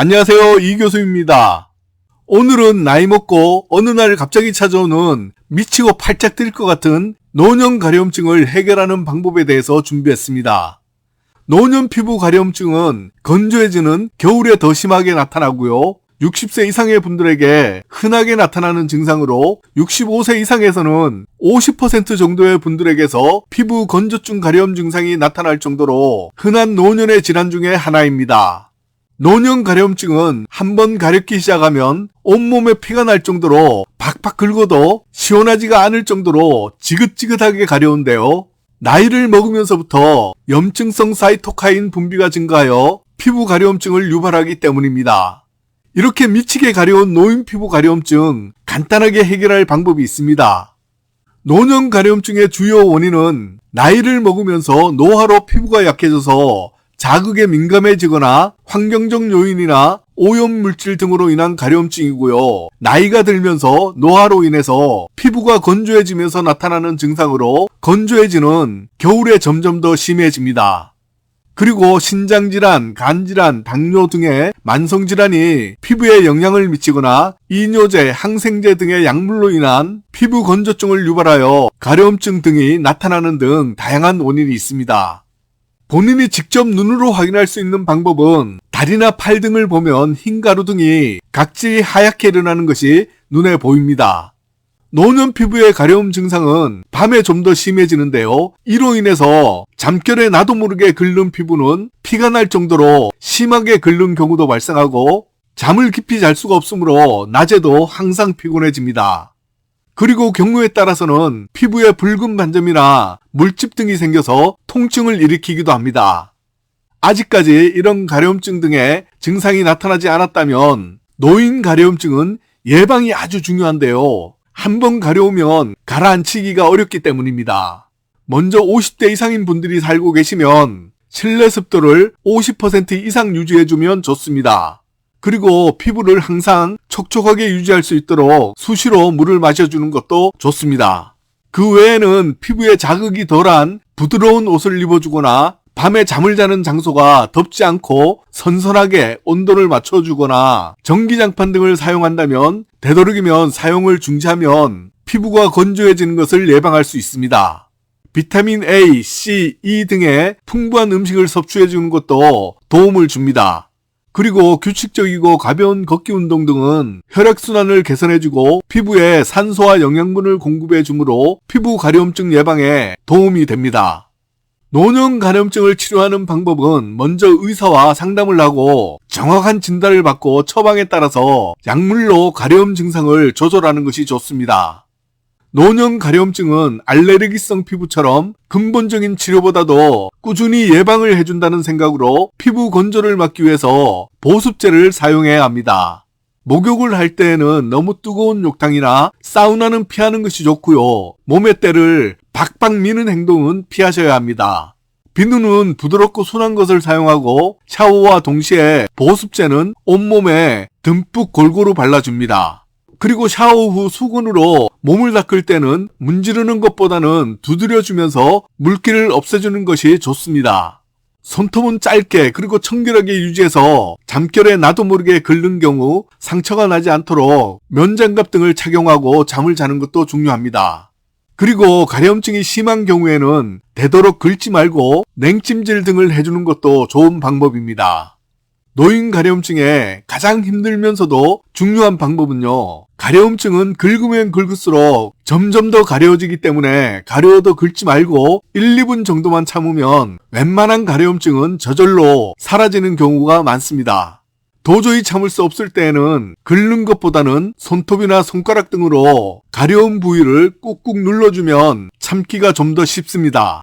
안녕하세요, 이 교수입니다. 오늘은 나이 먹고 어느 날 갑자기 찾아오는 미치고 팔짝 뛸 것 같은 노년 가려움증을 해결하는 방법에 대해서 준비했습니다. 노년 피부 가려움증은 건조해지는 겨울에 더 심하게 나타나고요. 60세 이상의 분들에게 흔하게 나타나는 증상으로 65세 이상에서는 50% 정도의 분들에게서 피부 건조증 가려움 증상이 나타날 정도로 흔한 노년의 질환 중에 하나입니다. 노년 가려움증은 한번 가렵기 시작하면 온몸에 피가 날 정도로 팍팍 긁어도 시원하지가 않을 정도로 지긋지긋하게 가려운데요. 나이를 먹으면서부터 염증성 사이토카인 분비가 증가하여 피부 가려움증을 유발하기 때문입니다. 이렇게 미치게 가려운 노인 피부 가려움증 간단하게 해결할 방법이 있습니다. 노년 가려움증의 주요 원인은 나이를 먹으면서 노화로 피부가 약해져서 자극에 민감해지거나 환경적 요인이나 오염물질 등으로 인한 가려움증이고요. 나이가 들면서 노화로 인해서 피부가 건조해지면서 나타나는 증상으로 건조해지는 겨울에 점점 더 심해집니다. 그리고 신장질환, 간질환, 당뇨 등의 만성질환이 피부에 영향을 미치거나 이뇨제, 항생제 등의 약물로 인한 피부 건조증을 유발하여 가려움증 등이 나타나는 등 다양한 원인이 있습니다. 본인이 직접 눈으로 확인할 수 있는 방법은 다리나 팔 등을 보면 흰 가루 등이 각질이 하얗게 일어나는 것이 눈에 보입니다. 노년 피부의 가려움 증상은 밤에 좀 더 심해지는데요. 이로 인해서 잠결에 나도 모르게 긁는 피부는 피가 날 정도로 심하게 긁는 경우도 발생하고 잠을 깊이 잘 수가 없으므로 낮에도 항상 피곤해집니다. 그리고 경우에 따라서는 피부에 붉은 반점이나 물집 등이 생겨서 통증을 일으키기도 합니다. 아직까지 이런 가려움증 등의 증상이 나타나지 않았다면 노인 가려움증은 예방이 아주 중요한데요. 한번 가려우면 가라앉히기가 어렵기 때문입니다. 먼저 50대 이상인 분들이 살고 계시면 실내 습도를 50% 이상 유지해주면 좋습니다. 그리고 피부를 항상 촉촉하게 유지할 수 있도록 수시로 물을 마셔주는 것도 좋습니다. 그 외에는 피부에 자극이 덜한 부드러운 옷을 입어주거나 밤에 잠을 자는 장소가 덥지 않고 선선하게 온도를 맞춰주거나 전기장판 등을 사용한다면 되도록이면 사용을 중지하면 피부가 건조해지는 것을 예방할 수 있습니다. 비타민 A, C, E 등의 풍부한 음식을 섭취해주는 것도 도움을 줍니다. 그리고 규칙적이고 가벼운 걷기 운동 등은 혈액순환을 개선해주고 피부에 산소와 영양분을 공급해주므로 피부 가려움증 예방에 도움이 됩니다. 노년 가려움증을 치료하는 방법은 먼저 의사와 상담을 하고 정확한 진단을 받고 처방에 따라서 약물로 가려움 증상을 조절하는 것이 좋습니다. 노년 가려움증은 알레르기성 피부처럼 근본적인 치료보다도 꾸준히 예방을 해준다는 생각으로 피부 건조를 막기 위해서 보습제를 사용해야 합니다. 목욕을 할 때에는 너무 뜨거운 욕탕이나 사우나는 피하는 것이 좋고요. 몸의 때를 박박 미는 행동은 피하셔야 합니다. 비누는 부드럽고 순한 것을 사용하고 샤워와 동시에 보습제는 온몸에 듬뿍 골고루 발라줍니다. 그리고 샤워 후 수건으로 몸을 닦을 때는 문지르는 것보다는 두드려주면서 물기를 없애주는 것이 좋습니다. 손톱은 짧게 그리고 청결하게 유지해서 잠결에 나도 모르게 긁는 경우 상처가 나지 않도록 면장갑 등을 착용하고 잠을 자는 것도 중요합니다. 그리고 가려움증이 심한 경우에는 되도록 긁지 말고 냉찜질 등을 해주는 것도 좋은 방법입니다. 노인 가려움증에 가장 힘들면서도 중요한 방법은요. 가려움증은 긁으면 긁을수록 점점 더 가려워지기 때문에 가려워도 긁지 말고 1, 2분 정도만 참으면 웬만한 가려움증은 저절로 사라지는 경우가 많습니다. 도저히 참을 수 없을 때에는 긁는 것보다는 손톱이나 손가락 등으로 가려운 부위를 꾹꾹 눌러주면 참기가 좀 더 쉽습니다.